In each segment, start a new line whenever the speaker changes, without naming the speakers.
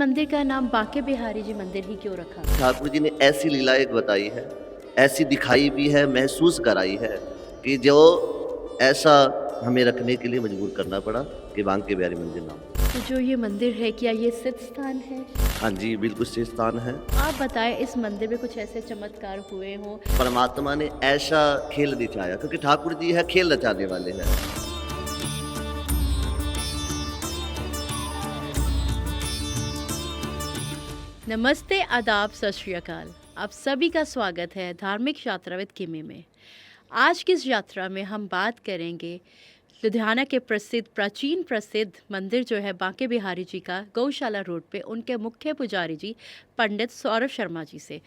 मंदिर का नाम बांके बिहारी जी मंदिर ही क्यों रखा?
ठाकुर जी ने ऐसी लीलाएँ बताई है, ऐसी दिखाई भी है, महसूस कराई है कि जो ऐसा हमें रखने के लिए मजबूर करना पड़ा कि बांके बिहारी मंदिर नाम।
तो जो ये मंदिर है, क्या ये सिद्ध स्थान है?
हाँ जी, बिल्कुल सही स्थान है।
आप बताएं, इस मंदिर में कुछ ऐसे चमत्कार हुए हों?
परमात्मा ने ऐसा खेल दिखाया क्योंकि ठाकुर जी है खेल रचाने वाले हैं।
नमस्ते, आदाब, सत श्री अकाल। आप सभी का स्वागत है धार्मिक यात्रा विद किमी में। आज की इस यात्रा में हम बात करेंगे लुधियाना के प्राचीन प्रसिद्ध मंदिर जो है बांके बिहारी जी का, गौशाला रोड पे, उनके मुख्य पुजारी जी पंडित सौरभ शर्मा जी से।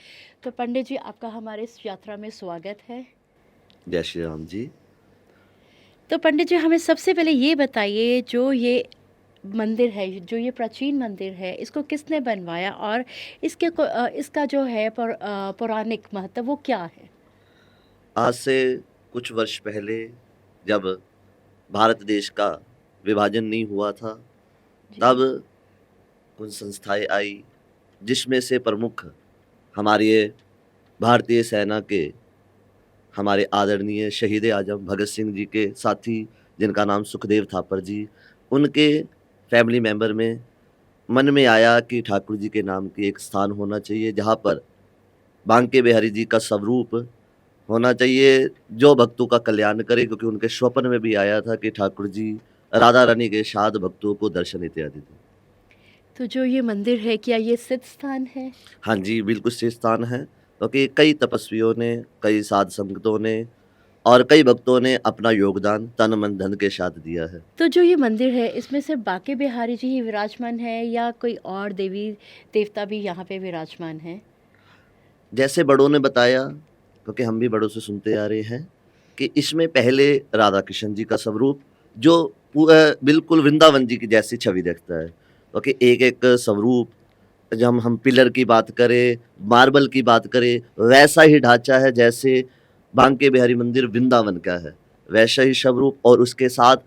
तो पंडित जी, आपका हमारे इस यात्रा में स्वागत है।
जय श्री राम जी।
तो पंडित जी, हमें सबसे पहले ये बताइए, जो ये मंदिर है, जो ये प्राचीन मंदिर है, इसको किसने बनवाया और इसका जो है पौराणिक महत्व वो क्या है?
आज से कुछ वर्ष पहले जब भारत देश का विभाजन नहीं हुआ था,
जी।
तब कुछ संस्थाएँ आई जिसमें से प्रमुख हमारे भारतीय सेना के हमारे आदरणीय शहीद आजम भगत सिंह जी के साथी, जिनका नाम सुखदेव थापर जी, उनके फैमिली मेंबर में मन में आया कि ठाकुर जी के नाम की एक स्थान होना चाहिए जहाँ पर बांके बिहारी जी का स्वरूप होना चाहिए जो भक्तों का कल्याण करे, क्योंकि उनके स्वप्न में भी आया था कि ठाकुर जी राधा रानी के साथ भक्तों को दर्शन इत्यादि दें।
तो जो ये मंदिर है, क्या ये सिद्ध स्थान है?
हाँ जी, बिल्कुल सही स्थान है, क्योंकि कई तपस्वियों ने, कई साध संगतों ने और कई भक्तों ने अपना योगदान तन मन धन के साथ दिया है।
तो जो ये मंदिर है, इसमें सिर्फ बांके बिहारी जी ही विराजमान है या कोई और देवी देवता भी यहाँ पे विराजमान है?
जैसे बड़ों ने बताया, क्योंकि हम भी बड़ों से सुनते आ रहे हैं कि इसमें पहले राधा कृष्ण जी का स्वरूप जो बिल्कुल वृंदावन जी की जैसी छवि देखता है, क्योंकि एक-एक स्वरूप, जब हम पिलर की बात करें, मार्बल की बात करें, वैसा ही ढांचा है जैसे बांके बिहारी मंदिर वृंदावन का है, वैसा ही स्वरूप। और उसके साथ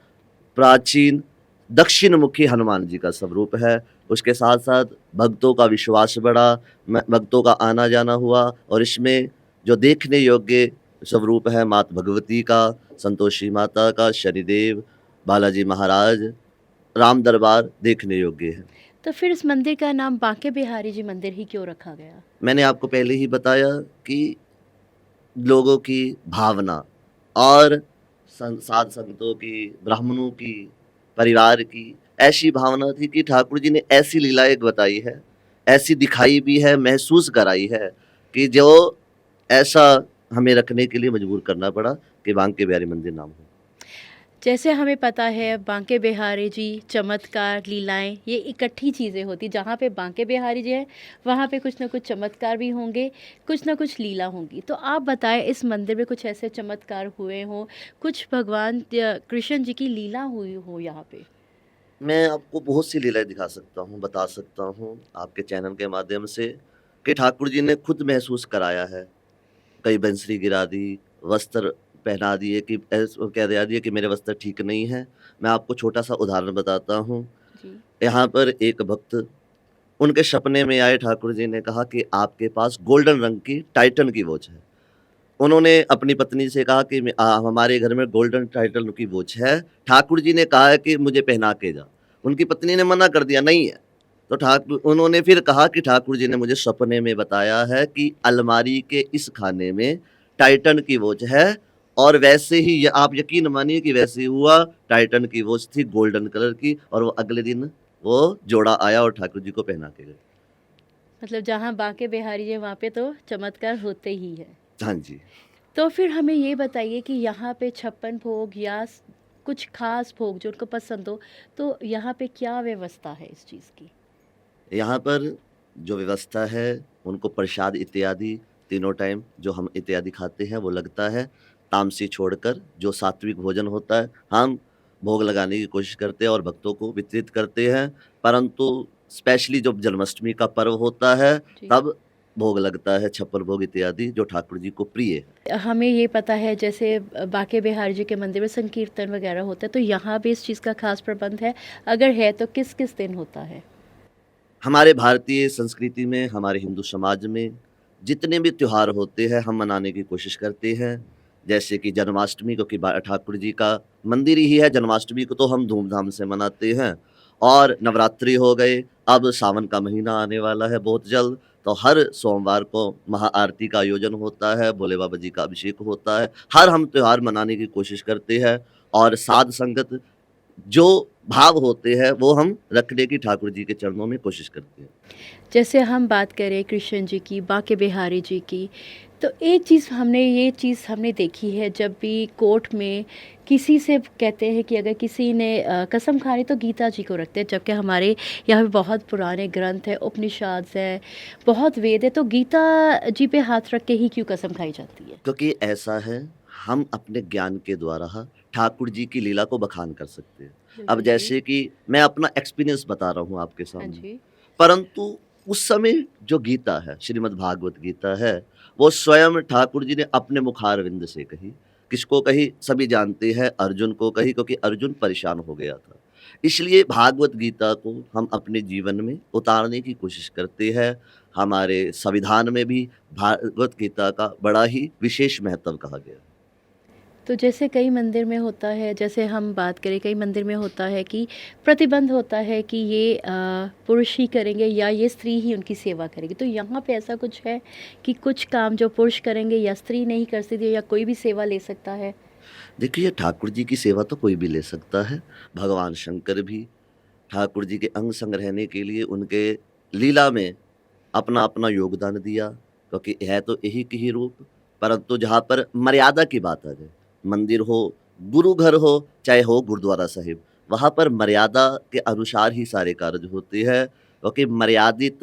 प्राचीन दक्षिणमुखी हनुमान जी का स्वरूप है। उसके साथ-साथ भक्तों का विश्वास बढ़ा, भक्तों का आना-जाना हुआ और इसमें जो देखने योग्य स्वरूप है माता भगवती का, संतोषी माता का, शनिदेव, बालाजी महाराज, राम दरबार देखने योग्य है।
तो फिर इस मंदिर का नाम बांके बिहारी जी मंदिर ही क्यों रखा गया?
मैंने आपको पहले ही बताया कि लोगों की भावना और साध संतों की, ब्राह्मणों की, परिवार की ऐसी भावना थी कि ठाकुर जी ने ऐसी लीलाएँ बताई है, ऐसी दिखाई भी है, महसूस कराई है कि जो ऐसा हमें रखने के लिए मजबूर करना पड़ा कि बांके बिहारी मंदिर नाम हो।
जैसे हमें पता है, बांके बिहारी जी, चमत्कार, लीलाएँ, ये इकट्ठी चीज़ें होती। जहाँ पे बांके बिहारी जी हैं, वहाँ पे कुछ न कुछ चमत्कार भी होंगे, कुछ न कुछ लीला होंगी। तो आप बताएँ, इस मंदिर में कुछ ऐसे चमत्कार हुए हों, कुछ भगवान कृष्ण जी की लीला हुई हो यहाँ पे?
मैं आपको बहुत सी लीलाएँ दिखा सकता हूँ, बता सकता हूँ आपके चैनल के माध्यम से कि ठाकुर जी ने खुद महसूस कराया है। कई बंसरी गिरा दी, वस्त्र पहना दिए कि कह दिया दिया कि मेरे वस्त्र ठीक नहीं हैं। मैं आपको छोटा-सा उदाहरण बताता हूँ।
जी।
यहाँ पर एक भक्त, उनके सपने में आए, ठाकुर जी ने कहा कि आपके पास गोल्डन रंग की टाइटन की वॉच है। उन्होंने अपनी पत्नी से कहा कि हमारे घर में गोल्डन टाइटन की वॉच है। ठाकुर जी ने कहा है कि मुझे पहना के जा। उनकी पत्नी ने मना कर दिया, नहीं है। तो उन्होंने फिर कहा कि ठाकुर जी ने मुझे सपने में बताया है कि अलमारी के इस खाने में टाइटन की वॉच है। और वैसे ही आप यकीन मानिए कि वैसे ही हुआ। टाइटन की वॉच थी गोल्डन कलर की और वो अगले दिन वो जोड़ा आया और ठाकुर जी को पहना के गए।
मतलब जहाँ बांके बिहारी जी हैं, वहाँ पे तो चमत्कार होते ही हैं।
हाँ जी।
तो फिर हमें ये बताइए कि यहाँ पे छप्पन भोग या कुछ खास भोग जो उनको पसंद हो, तो यहाँ पे क्या व्यवस्था है इस चीज़ की?
यहाँ पर जो व्यवस्था है, उनको प्रसाद इत्यादि तीनों टाइम जो हम इत्यादि खाते हैं वो लगता है। तामसी छोड़कर जो सात्विक भोजन होता है, हम भोग लगाने की कोशिश करते हैं और भक्तों को वितरित करते हैं। परंतु स्पेशली जब जन्माष्टमी का पर्व होता है,
जी।
तब भोग लगता है छप्पन भोग इत्यादि जो ठाकुर जी को प्रिय है।
हमें ये पता है, जैसे बांके बिहारी जी के मंदिर में संकीर्तन वगैरह होता है, तो यहाँ भी इस चीज़ का खास प्रबंध है? अगर है तो किस-किस दिन होता है?
हमारे भारतीय संस्कृति में, हमारे हिंदू समाज में जितने भी त्योहार होते हैं हम मनाने की कोशिश करते हैं। जैसे कि जन्माष्टमी, क्योंकि ठाकुर जी का मंदिर ही है, जन्माष्टमी को तो हम धूमधाम से मनाते हैं। और नवरात्रि हो गए, अब सावन का महीना आने वाला है बहुत जल्द, तो हर सोमवार को महाआरती का आयोजन होता है, भोले बाबा जी का अभिषेक होता है। हर हम त्योहार मनाने की कोशिश करते हैं और साध संगत जो भाव होते हैं वो हम रखने की ठाकुर जी के चरणों में कोशिश करते हैं।
जैसे हम बात करें कृष्ण जी की, बांके बिहारी जी की, तो एक चीज़ हमने देखी है, जब भी कोर्ट में किसी से कहते हैं कि अगर किसी ने कसम खानी तो गीता जी को रखते हैं, जबकि हमारे यहाँ पे बहुत पुराने ग्रंथ हैं, उपनिषद हैं, बहुत वेद है, तो गीता जी पे हाथ रख के ही क्यों कसम खाई जाती है?
क्योंकि ऐसा है, हम अपने ज्ञान के द्वारा ठाकुर जी की लीला को बखान कर सकते हैं। अब
बिल्कुल जी।
जैसे कि मैं अपना एक्सपीरियंस बता रहा हूँ आपके
हाँ
सामने,
जी।
परंतु उस समय जो गीता है, श्रीमद् भागवत गीता है, वो स्वयं ठाकुर जी ने अपने मुखारविंद से कही। किसको कही? सभी जानते हैं, अर्जुन को कही, क्योंकि अर्जुन परेशान हो गया था। इसलिए भागवत गीता को हम अपने जीवन में उतारने की कोशिश करते हैं। हमारे संविधान में भी भागवत गीता का बड़ा ही विशेष महत्व कहा गया है।
तो जैसे कई मंदिर में होता है, जैसे हम बात करें, कई मंदिर में होता है कि प्रतिबंध होता है कि ये पुरुष ही करेंगे या ये स्त्री ही उनकी सेवा करेगी। तो यहाँ पे ऐसा कुछ है कि कुछ काम जो पुरुष करेंगे या स्त्री नहीं कर सकती या कोई भी सेवा ले सकता है?
देखिए, ठाकुर जी की सेवा तो कोई भी ले सकता है। भगवान शंकर भी ठाकुर जी के अंग संग रहने के लिए उनके लीला में अपना-अपना योगदान दिया, क्योंकि है तो एक ही रूप, परंतु जहाँ पर मर्यादा की बात आ जाए, मंदिर हो, गुरु घर हो, चाहे हो गुरुद्वारा साहिब, वहाँ पर मर्यादा के अनुसार ही सारे कार्य होते हैं, क्योंकि मर्यादित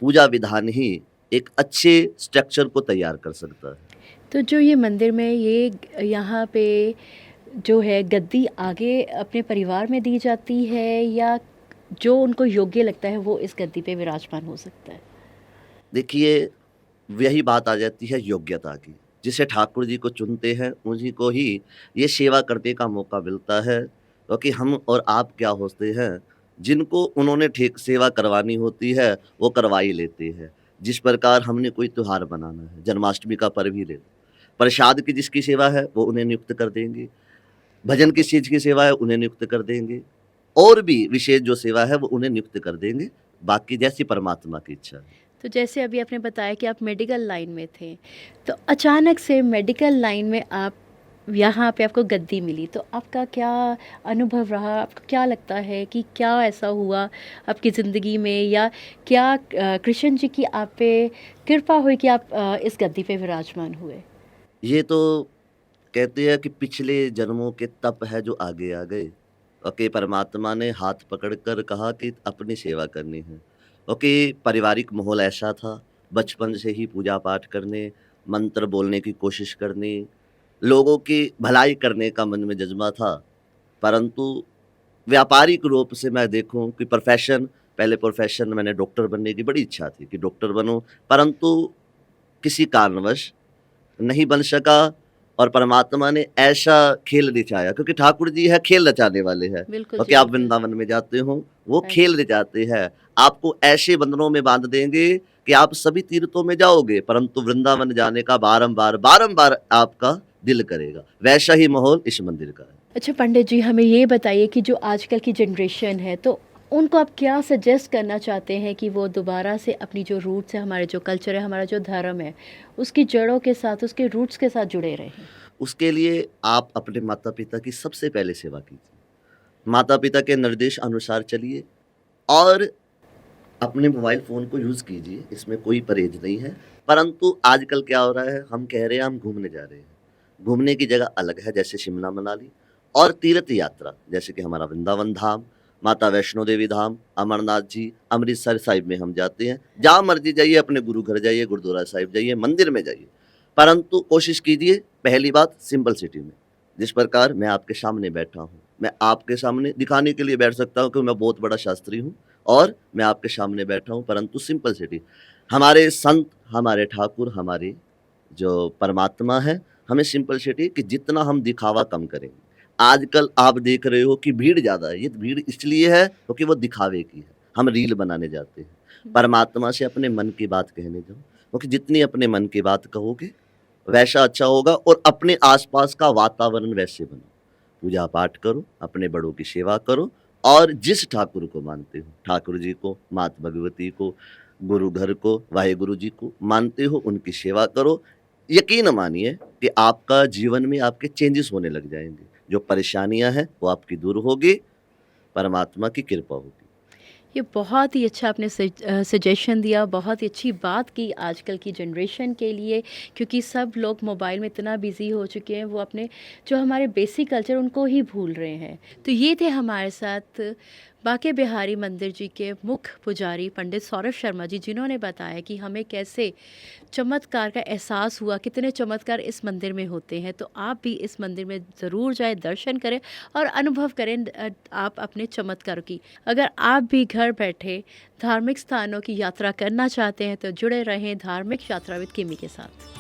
पूजा विधान ही एक अच्छे स्ट्रक्चर को तैयार कर सकता है।
तो जो ये मंदिर में ये यहाँ पे जो है गद्दी आगे अपने परिवार में दी जाती है या जो उनको योग्य लगता है वो इस गद्दी पे विराजमान हो सकता है?
देखिए, यही बात आ जाती है योग्यता की। जिसे ठाकुर जी को चुनते हैं, उन्हीं को ही ये सेवा करने का मौका मिलता है, क्योंकि हम और आप क्या होते हैं, जिनको उन्होंने ठीक सेवा करवानी होती है, वो करवा ही लेते हैं। जिस प्रकार हमने कोई त्योहार मनाना है, जन्माष्टमी का पर्व ही ले लो, प्रसाद की जिसकी सेवा है, वो उन्हें नियुक्त कर देंगे, भजन किस चीज़ की सेवा है, उन्हें नियुक्त कर देंगे, और भी विशेष जो सेवा है, वो उन्हें नियुक्त कर देंगे, बाकी जैसी परमात्मा की इच्छा है।
तो जैसे अभी आपने बताया कि आप मेडिकल लाइन में थे, तो अचानक से मेडिकल लाइन में आप यहाँ पे आपको गद्दी मिली, तो आपका क्या अनुभव रहा? आपको क्या लगता है कि क्या ऐसा हुआ आपकी ज़िंदगी में, या क्या कृष्ण जी की आप पे कृपा हुई कि आप इस गद्दी पे विराजमान हुए?
ये तो कहते हैं कि पिछले जन्मों के तप है जो आगे आ गए। ओके, परमात्मा ने हाथ पकड़कर कहा कि अपनी सेवा करनी है। ओके, पारिवारिक माहौल ऐसा था, बचपन से ही पूजा पाठ करने, मंत्र बोलने की कोशिश करनी, लोगों की भलाई करने का मन में जज्बा था। परंतु व्यापारिक रूप से मैं देखूं कि पहले प्रोफेशन मैंने डॉक्टर बनने की बड़ी इच्छा थी कि डॉक्टर बनूं, परंतु किसी कारणवश नहीं बन सका, और परमात्मा ने ऐसा खेल रचाया, क्योंकि ठाकुर जी है खेल रचाने वाले हैं।
बिल्कुल
क्योंकि
जी,
आप
बिल्कुल।
वृंदावन में जाते हो, वो
हाँ
खेल
जी।
रचाते हैं। आपको ऐसे बंधनों में बांध देंगे कि आप सभी तीर्थों में जाओगे, परंतु वृंदावन जाने का बारंबार आपका दिल करेगा। वैसा ही माहौल इस मंदिर का है।
अच्छा पंडित जी, हमें ये बताइए कि जो आजकल की जनरेशन है, तो उनको आप क्या सजेस्ट करना चाहते हैं कि वो दोबारा से अपनी जो रूट्स है, हमारे जो कल्चर है, हमारा जो धर्म है, उसकी जड़ों के साथ, उसके रूट्स के साथ जुड़े रहें?
उसके लिए आप अपने माता-पिता की सबसे पहले सेवा कीजिए। माता-पिता के निर्देश अनुसार चलिए और अपने मोबाइल फ़ोन को यूज़ कीजिए, इसमें कोई परहेज़ नहीं है। परंतु आजकल क्या हो रहा है, हम कह रहे हैं हम घूमने जा रहे हैं। घूमने की जगह अलग है, जैसे शिमला, मनाली, और तीर्थ यात्रा जैसे कि हमारा वृंदावन धाम, माता वैष्णो देवी धाम, अमरनाथ जी, अमृतसर साहिब में हम जाते हैं। जहाँ मर्ज़ी जाइए, अपने गुरु घर जाइए, गुरुद्वारा साहिब जाइए, मंदिर में जाइए। परंतु कोशिश कीजिए, पहली बात सिंपल सिटी में, जिस प्रकार मैं आपके सामने बैठा हूँ। मैं आपके सामने दिखाने के लिए बैठ सकता हूँ कि मैं बहुत बड़ा शास्त्री हूँ और मैं आपके सामने बैठा हूँ, परंतु सिंपल सिटी। हमारे संत, हमारे ठाकुर, हमारे जो परमात्मा है, हमें सिंपल सिटी कि जितना हम दिखावा कम करेंगे। आजकल आप देख रहे हो कि भीड़ ज़्यादा है, ये भीड़ इसलिए है क्योंकि वो दिखावे की है। हम रील बनाने जाते हैं। परमात्मा से अपने मन की बात कहने जाओ, क्योंकि जितनी अपने मन की बात कहोगे वैसा अच्छा होगा, और अपने आसपास का वातावरण वैसे बनाओ। पूजा पाठ करो, अपने बड़ों की सेवा करो, और जिस ठाकुर को मानते हो, ठाकुर जी को, मात भगवती को, गुरु घर को, वाहेगुरु जी को मानते हो, उनकी सेवा करो। यकीन मानिए कि आपका जीवन में आपके चेंजेस होने लग जाएंगे। जो परेशानियां हैं वो आपकी दूर होगी, परमात्मा की कृपा होगी।
ये बहुत ही अच्छा आपने सजेशन दिया, बहुत ही अच्छी बात की आजकल की जनरेशन के लिए, क्योंकि सब लोग मोबाइल में इतना बिज़ी हो चुके हैं, वो अपने जो हमारे बेसिक कल्चर उनको ही भूल रहे हैं। तो ये थे हमारे साथ बांके बिहारी मंदिर जी के मुख्य पुजारी पंडित सौरभ शर्मा जी, जिन्होंने बताया कि हमें कैसे चमत्कार का एहसास हुआ, कितने चमत्कार इस मंदिर में होते हैं। तो आप भी इस मंदिर में ज़रूर जाएँ, दर्शन करें और अनुभव करें आप अपने चमत्कार की। अगर आप भी घर बैठे धार्मिक स्थानों की यात्रा करना चाहते हैं तो जुड़े रहें धार्मिक यात्रा विद किमी के साथ।